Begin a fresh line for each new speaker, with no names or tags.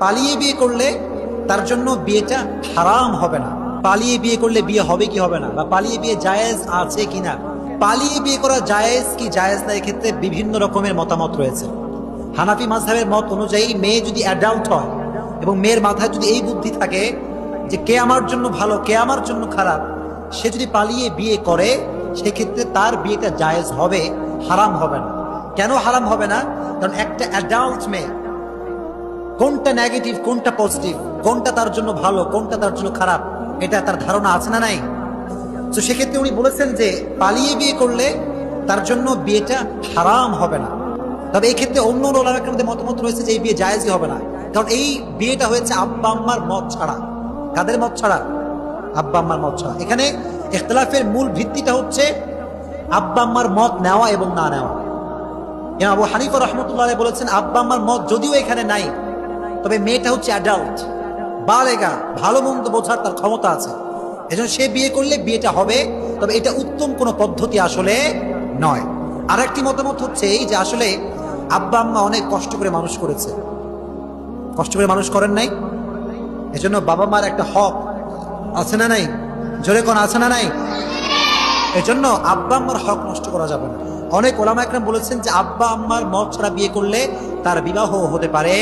পালিয়ে বিয়ে করলে তার জন্য বিয়েটা হারাম হবে না। পালিয়ে বিয়ে করলে বিয়ে হবে কি হবে না, বা পালিয়ে বিয়ে জায়েজ আছে কিনা, পালিয়ে বিয়ে করা জায়েজ কি জায়েজ না, এক্ষেত্রে বিভিন্ন রকমের মতামত রয়েছে। হানাফি মাযহাবের মত অনুযায়ী মেয়ে যদি অ্যাডাল্ট হয় এবং মেয়ের মাথায় যদি এই বুদ্ধি থাকে যে কে আমার জন্য ভালো কে আমার জন্য খারাপ, সে যদি পালিয়ে বিয়ে করে সেক্ষেত্রে তার বিয়েটা জায়েজ হবে, হারাম হবে না। কেন হারাম হবে না? কারণ একটা অ্যাডাল্ট মেয়ে কোনটা নেগেটিভ কোনটা পজিটিভ, কোনটা তার জন্য ভালো কোনটা তার জন্য খারাপ, এটা তার ধারণা আছে না নাই? তো সেক্ষেত্রে উনি বলেছেন যে পালিয়ে বিয়ে করলে তার জন্য বিয়েটা হারাম হবে না। তবে এই ক্ষেত্রে অন্য ওলামাদের মধ্যে মতামত রয়েছে যে এই বিয়ে জায়েজই হবে না, কারণ এই বিয়েটা হয়েছে আব্বা আম্মার মত ছাড়া। কাদের মত ছাড়া? আব্বা আম্মার মত ছাড়া। এখানে ইখতিলাফের মূল ভিত্তিটা হচ্ছে আব্বা আম্মার মত নেওয়া এবং না নেওয়া। ইমাম আবু হানিফা রাহমাতুল্লাহ আলাইহি বলেছেন আব্বা আম্মার মত যদিও এখানে নাই, তবে মেয়েটা হচ্ছে অ্যাডাল্ট, বালেগা, ভালো মন্দ বোঝার তার ক্ষমতা আছে, এজন্য সে বিয়ে করলে বিয়েটা হবে। তবে এটা উত্তম কোনো পদ্ধতি আসলে নয়। আর একটি মতামত হচ্ছে এই যে আসলে আব্বা আম্মা অনেক কষ্ট করে মানুষ করেছে, কষ্ট করে মানুষ করেন নাই, এজন্য বাবা মার একটা হক আছে না নাই? জোরে কোন আছে না নাই? এজন্য আব্বা আম্মার হক নষ্ট করা যাবে না। অনেক ওলামা একরাম বলেছেন যে আব্বা আম্মার মত ছাড়া বিয়ে করলে তার বিবাহ হতে পারে